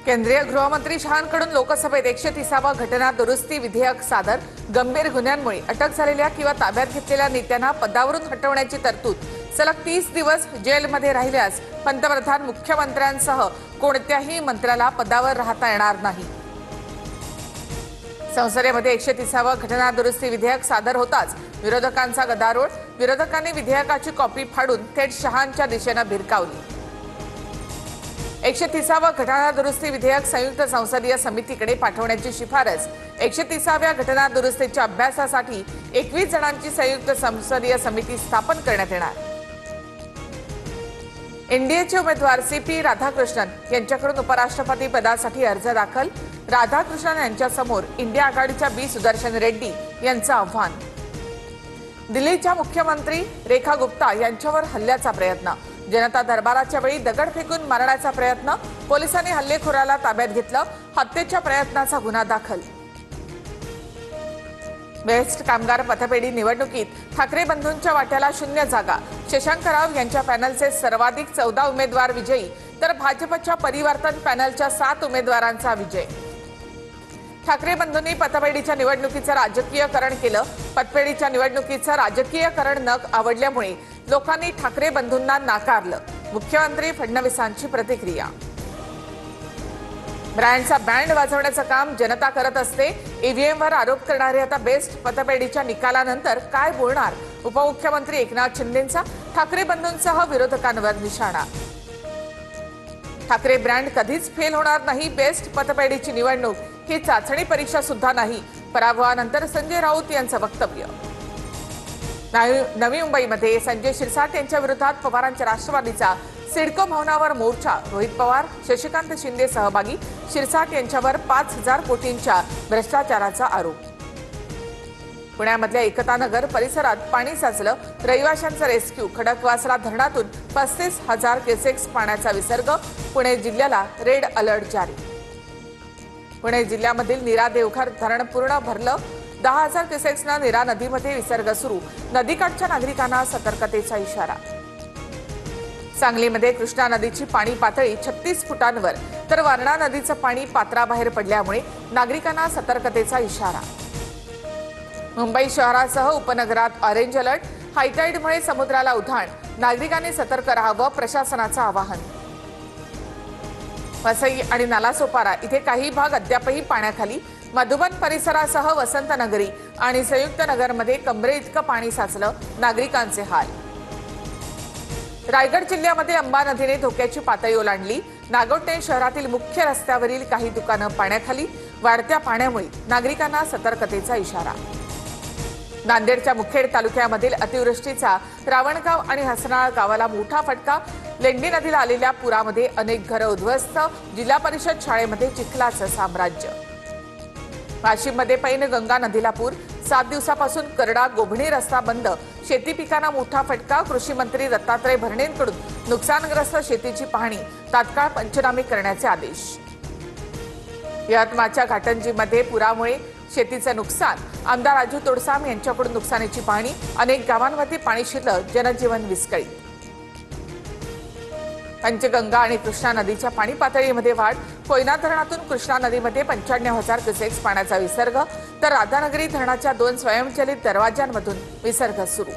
केंद्रीय गृहमंत्री शहांकडून लोकसभेत 130वा घटना दुरुस्ती विधेयक सादर। गंभीर गुन्ह्यांमुळे अटक झालेल्या किंवा ताब्यात घेतलेल्या नेत्यांना पदावरून हटवण्याची तरतूद। सलग 30 दिवस जेलमध्ये राहिल्यास पंतप्रधान मुख्यमंत्र्यांसह कोणत्याही मंत्र्याला पदावर राहता येणार नाही। संसदेमध्ये 130वा घटना दुरुस्ती विधेयक सादर होताच विरोधकांचा गदारोळ। विरोधकांनी विधेयकाची कॉपी फाडून थेट शहांच्या दिशेने भिरकावली। 130वा घटना दुरुस्ती विधेयक संयुक्त संसदीय समितीकडे पाठवण्याची शिफारस। 130व्या घटना दुरुस्तीच्या अभ्यासासाठी 21 जणांची संयुक्त संसदीय समिती स्थापन करण्यात येणार। एनडीएचे उमेदवार सीपी राधाकृष्णन यांच्याकडून उपराष्ट्रपती पदासाठी अर्ज दाखल। राधाकृष्णन यांच्यासमोर इंडिया आघाडीच्या बी सुदर्शन रेड्डी यांचं आव्हान। दिल्लीच्या मुख्यमंत्री रेखा गुप्ता यांच्यावर हल्ल्याचा प्रयत्न। जनता दरबाराच्या वेळी दगड फेकून मारण्याचा प्रयत्न। पोलिसांनी हल्लेखोराला ताब्यात घेतलं। हत्येच्या प्रयत्नाचा गुन्हा दाखल। बेस्ट कामगार पतपेढी निवडणुकीत ठाकरे बंधूंच्या वाट्याला 0 जागा। शशांक राव यांच्या पॅनलचे सर्वाधिक 14 उमेदवार विजयी, तर भाजपच्या परिवर्तन पॅनलच्या 7 उमेदवारांचा विजय। ठाकरे बंधूंनी पतपेढीच्या निवडणुकीचं राजकीयकरण केलं। पतपेढीच्या निवडणुकीचं राजकीयकरण न आवडल्यामुळे लोकांनी ठाकरे बंधूंना नाकारलं। मुख्यमंत्री फडणवीसांची प्रतिक्रिया। ब्रँडचा बँड वाजवण्याचं काम जनता करत असते। ईव्हीएमवर आरोप करणारे आता बेस्ट पतपेढीच्या निकालानंतर काय बोलणार? उपमुख्यमंत्री एकनाथ शिंदेंचा ठाकरे बंधूंसह विरोधकांवर निशाणा। ठाकरे ब्रँड कधीच फेल होणार नाही। बेस्ट पतपेढीची निवडणूक ही चाचणी परीक्षा सुद्धा नाही। पराभवानंतर संजय राऊत यांचं वक्तव्य। नवी मुंबईमध्ये संजय शिरसाट यांच्या विरोधात पवारांच्या राष्ट्रवादीचा सिडको भवनावर मोर्चा। रोहित पवार, शशिकांत शिंदे सहभागी। शिरसाट यांच्यावर 5000 कोटींच्या भ्रष्टाचाराचा आरोप। पुण्यामधल्या एकतानगर परिसरात पाणी साचलं। रहिवाशांचं रेस्क्यू। खडकवासला धरणातून 35,000 क्युसेक्स पाण्याचा विसर्ग। पुणे जिल्ह्याला रेड अलर्ट जारी। पुणे जिल्ह्यामधील नीरा देवघर धरण पूर्ण भरलं। 10,000 क्युसेक्सना नीरा नदीमध्ये विसर्ग सुरू। नदीकाठच्या नागरिकांना सतर्कतेचा इशारा। सांगलीमध्ये कृष्णा नदीची पाणी पातळी 36 फुटांवर, तर वारणा नदीचं पाणी पात्राबाहेर पडल्यामुळे नागरिकांना सतर्कतेचा इशारा। मुंबई शहरासह उपनगरात ऑरेंज अलर्ट। हायटाईडमुळे समुद्राला उधाण। नागरिकांनी सतर्क राहावं, प्रशासनाचं आवाहन। वसई आणि नालासोपारा इथे काही भाग अद्यापही पाण्याखाली। मधुबन परिसरासह वसंतनगरी आणि संयुक्त नगरमध्ये कमरे इतकं पाणी साचलं। नागरिकांचे हाल। रायगड जिल्ह्यामध्ये अंबा नदीने धोक्याची पातळी ओलांडली। नागोठणे शहरातील मुख्य रस्त्यावरील काही दुकानं पाण्याखाली। वाढत्या पाण्यामुळे नागरिकांना सतर्कतेचा इशारा। नांदेडच्या मुखेड तालुक्यामधील अतिवृष्टीचा रावणगाव आणि हसनाळ गावाला मोठा फटका। लेंडी नदीला आलेल्या पुरामध्ये अनेक घरं उद्ध्वस्त। जिल्हा परिषद शाळेमध्ये चिखलाचं साम्राज्य। वाशिममध्ये पैनगंगा नदीला पूर। 7 दिवसापासून करडा गोभणी रस्ता बंद। शेती पिकांना मोठा फटका। कृषी मंत्री दत्तात्रय भरणेंकडून नुकसानग्रस्त शेतीची पाहणी। तात्काळ पंचनामे करण्याचे आदेश। यवतमाळच्या घाटंजीमध्ये पुरामुळे शेतीचं नुकसान। आमदार राजू तोडसाम यांच्याकडून नुकसानीची पाहणी। अनेक गावांमध्ये पाणी शिरलं। जनजीवन विस्कळीत। पंचगंगा आणि कृष्णा नदीच्या पाणी पातळीमध्ये वाढ। कोयना धरणातून कृष्णा नदीमध्ये 95,000 क्युसेक्स पाण्याचा विसर्ग, तर राधानगरी धरणाच्या 2 स्वयंचलित दरवाजांमधून विसर्ग सुरू।